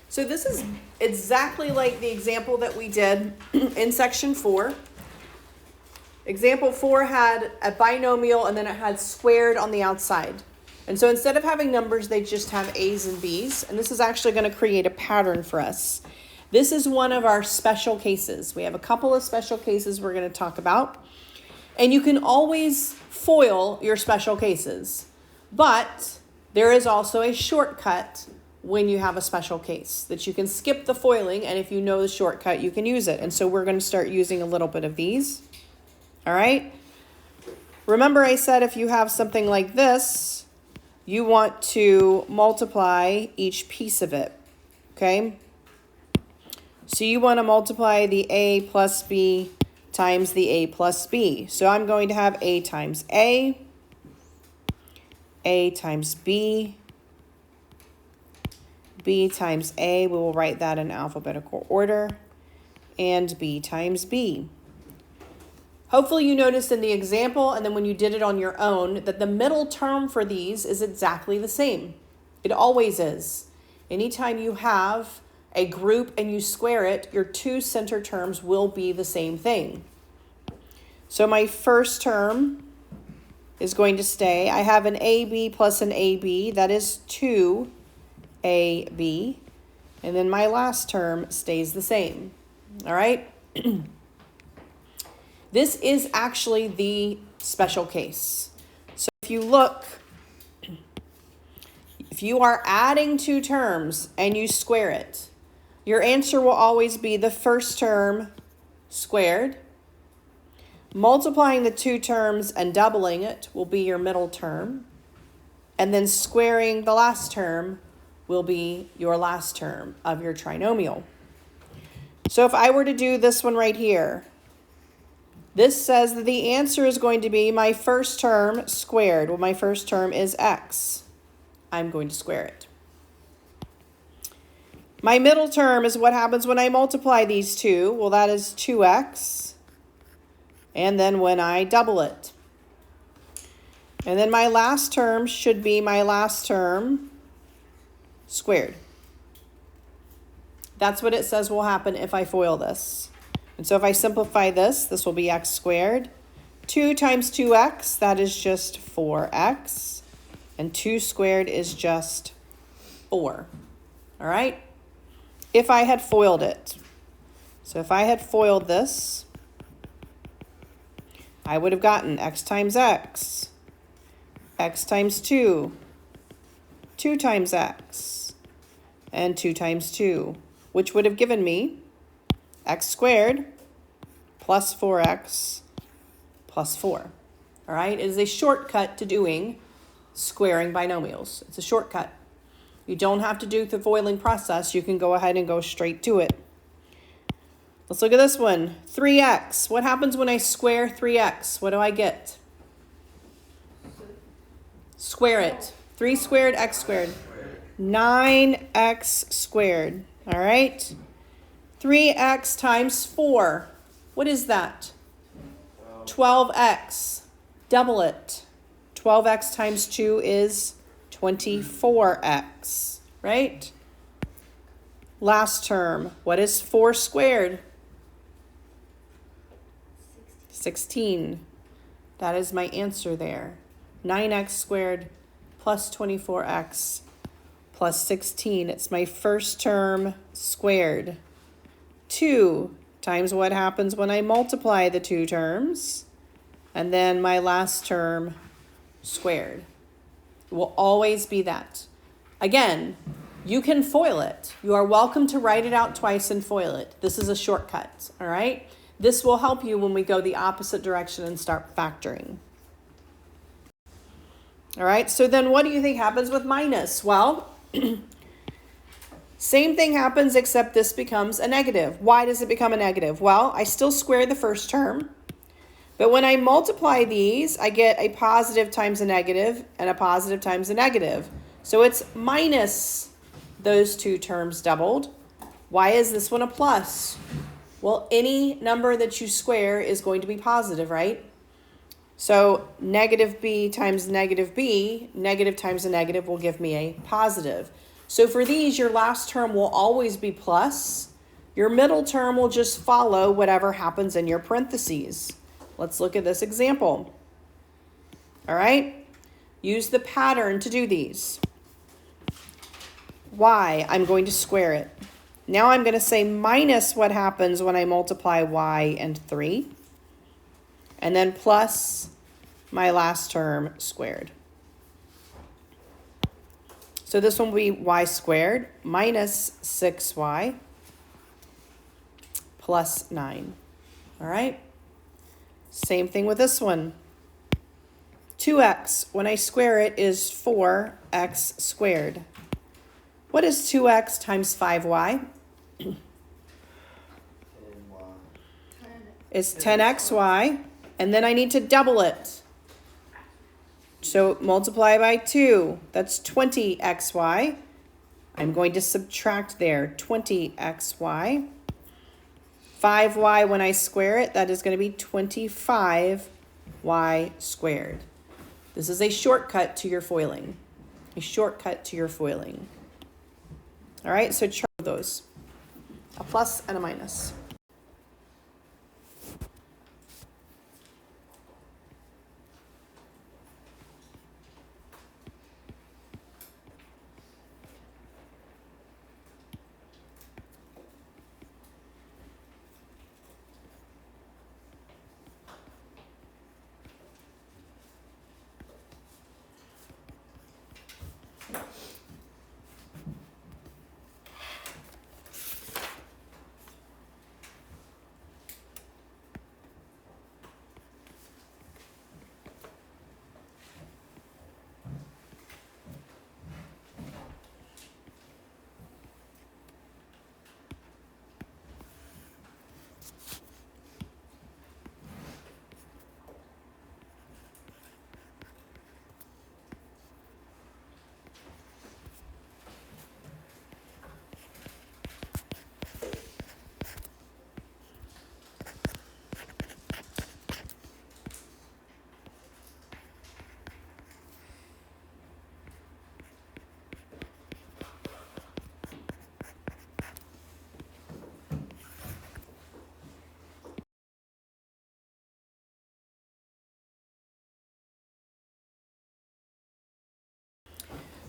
So this is exactly like the example that we did in section 4. Example 4 had a binomial and then it had squared on the outside. And so instead of having numbers, they just have A's and B's. And this is actually going to create a pattern for us. This is one of our special cases. We have a couple of special cases we're going to talk about. And you can always FOIL your special cases. But there is also a shortcut when you have a special case that you can skip the foiling. And if you know the shortcut, you can use it. And so we're going to start using a little bit of these. All right. Remember I said if you have something like this, you want to multiply each piece of it. Okay. So you want to multiply the A plus B times the A plus B. So I'm going to have A times A times B times A. We will write that in alphabetical order. And B times B. Hopefully you noticed in the example and then when you did it on your own that the middle term for these is exactly the same. It always is. Anytime you have a group and you square it, your two center terms will be the same thing. So my first term is going to stay. I have an AB plus an AB. That is 2AB. And then my last term stays the same. All right? This is actually the special case. So if you look, if you are adding two terms and you square it, your answer will always be the first term squared. Multiplying the two terms and doubling it will be your middle term. And then squaring the last term will be your last term of your trinomial. So if I were to do this one right here, this says that the answer is going to be my first term squared. Well, my first term is x. I'm going to square it. My middle term is what happens when I multiply these two. Well, that is 2x. And then when I double it. And then my last term should be my last term squared. That's what it says will happen if I FOIL this. And so if I simplify this, this will be x squared. 2 times 2x, that is just 4x. And 2 squared is just 4. All right? If I had FOILed it. So if I had FOILed this, I would have gotten x times x, x times 2, 2 times x, and 2 times 2, which would have given me x squared plus 4x plus 4. All right, it is a shortcut to doing squaring binomials. It's a shortcut. You don't have to do the FOILing process. You can go ahead and go straight to it. Let's look at this one. 3x. What happens when I square 3x? What do I get? Square it. 3 squared, x squared. 9x squared. All right. 3x times 4. What is that? 12x. Double it. 12x times 2 is 24x, right? Last term. What is 4 squared? 16. That is my answer there. 9x squared plus 24x plus 16. It's my first term squared. 2 times what happens when I multiply the two terms. And then my last term squared. It will always be that. Again, you can FOIL it. You are welcome to write it out twice and FOIL it. This is a shortcut, all right? This will help you when we go the opposite direction and start factoring. All right, so then what do you think happens with minus? Well, same thing happens except this becomes a negative. Why does it become a negative? Well, I still square the first term, but when I multiply these, I get a positive times a negative and a positive times a negative. So it's minus those two terms doubled. Why is this one a plus? Well, any number that you square is going to be positive, right? So negative b times negative b, negative times a negative will give me a positive. So for these, your last term will always be plus. Your middle term will just follow whatever happens in your parentheses. Let's look at this example. All right? Use the pattern to do these. Y, I'm going to square it. Now I'm going to say minus what happens when I multiply y and 3. And then plus my last term squared. So this one will be y squared minus 6y plus 9. All right? Same thing with this one. 2x, when I square it, is 4x squared. What is 2x times 5y? It's 10xy, and then I need to double it. So multiply by 2, that's 20xy. I'm going to subtract there, 20xy. 5y, when I square it, that is going to be 25y squared. This is a shortcut to your foiling. A shortcut to your foiling. All right, so chart those. A plus and a minus.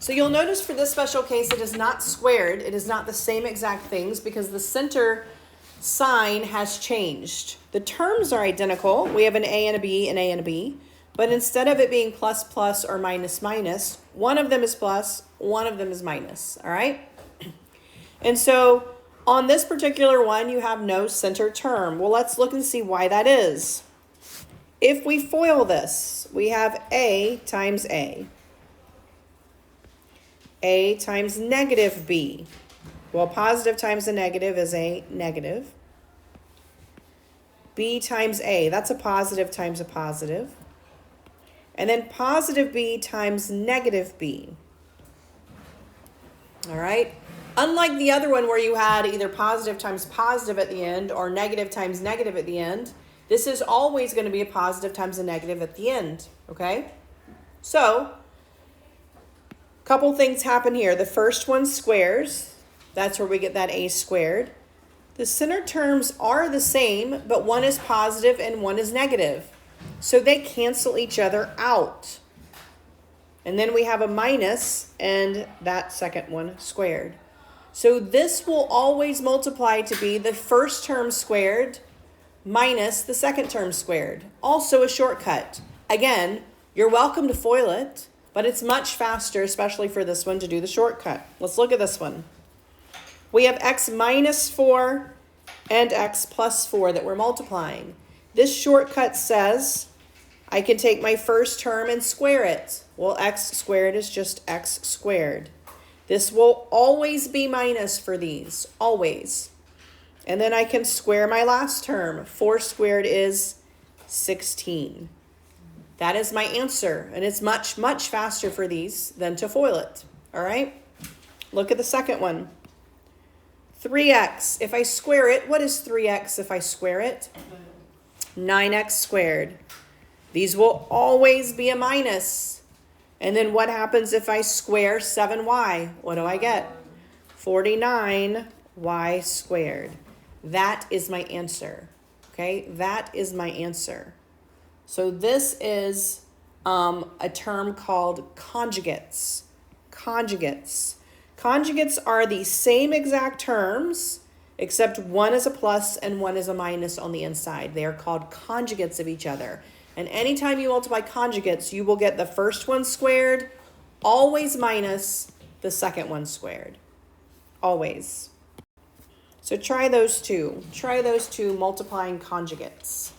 So you'll notice for this special case, it is not squared. It is not the same exact things because the center sign has changed. The terms are identical. We have an A and a B, an A and a B. But instead of it being plus, plus, or minus, minus, one of them is plus, one of them is minus, all right? And so on this particular one, you have no center term. Well, let's look and see why that is. If we FOIL this, we have A times A. A times negative B. Well, positive times a negative is a negative. B times A, that's a positive times a positive. And then positive B times negative B. All right? Unlike the other one where you had either positive times positive at the end or negative times negative at the end, this is always going to be a positive times a negative at the end, okay? So, couple things happen here. The first one squares. That's where we get that A squared. The center terms are the same, but one is positive and one is negative. So they cancel each other out. And then we have a minus and that second one squared. So this will always multiply to be the first term squared minus the second term squared. Also a shortcut. Again, you're welcome to FOIL it. But it's much faster, especially for this one, to do the shortcut. Let's look at this one. We have x minus 4 and x plus 4 that we're multiplying. This shortcut says I can take my first term and square it. Well, x squared is just x squared. This will always be minus for these, always. And then I can square my last term. 4 squared is 16. That is my answer, and it's much, much faster for these than to FOIL it, all right? Look at the second one. 3x, if I square it, what is 3x if I square it? 9x squared. These will always be a minus. And then what happens if I square 7y? What do I get? 49y squared. That is my answer. Okay, that is my answer. So this is a term called conjugates. Conjugates. Conjugates are the same exact terms, except one is a plus and one is a minus on the inside. They are called conjugates of each other. And anytime you multiply conjugates, you will get the first one squared, always minus the second one squared. Always. So try those two. Try those two multiplying conjugates.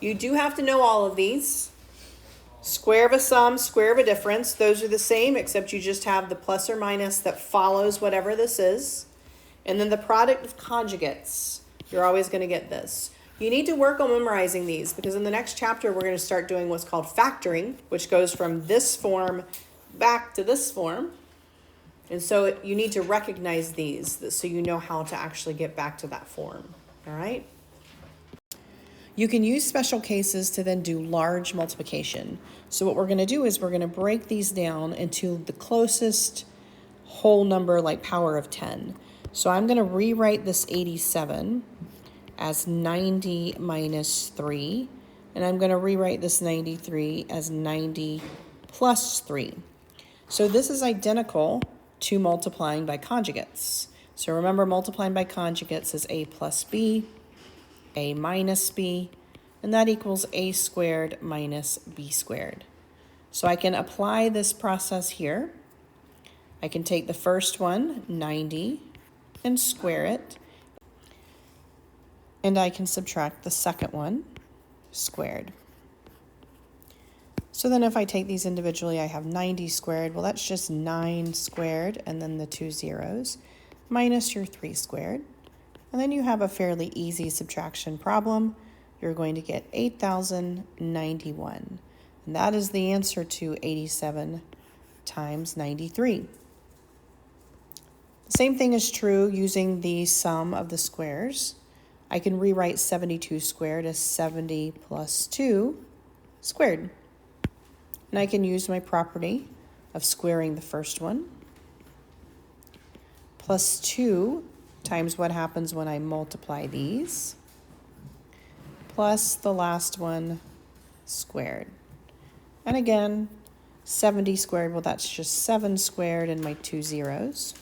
You do have to know all of these. Square of a sum, square of a difference. Those are the same, except you just have the plus or minus that follows whatever this is. And then the product of conjugates. You're always going to get this. You need to work on memorizing these because in the next chapter, we're going to start doing what's called factoring, which goes from this form back to this form. And so you need to recognize these so you know how to actually get back to that form. All right? You can use special cases to then do large multiplication. So what we're going to do is we're going to break these down into the closest whole number, like power of 10. So I'm going to rewrite this 87 as 90 minus 3. And I'm going to rewrite this 93 as 90 plus 3. So this is identical to multiplying by conjugates. So remember, multiplying by conjugates is a plus b, a minus b, and that equals a squared minus b squared. So I can apply this process here. I can take the first one, 90, and square it. And I can subtract the second one, squared. So then if I take these individually, I have 90 squared. Well, that's just 9 squared, and then the 2 zeros, minus your 3 squared. And then you have a fairly easy subtraction problem. You're going to get 8,091. And that is the answer to 87 times 93. The same thing is true using the sum of the squares. I can rewrite 72 squared as 70 plus 2 squared. And I can use my property of squaring the first one. Plus 2 times what happens when I multiply these, plus the last one squared. And again, 70 squared, well, that's just 7 squared and my 2 zeros.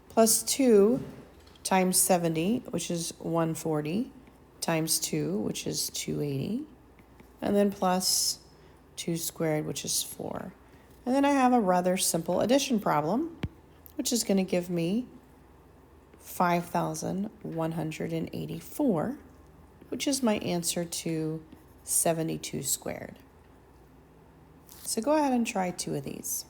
Plus 2 times 70, which is 140, times 2, which is 280. And then plus 2 squared, which is 4. And then I have a rather simple addition problem, which is going to give me 5,184, which is my answer to 72 squared. So go ahead and try 2 of these.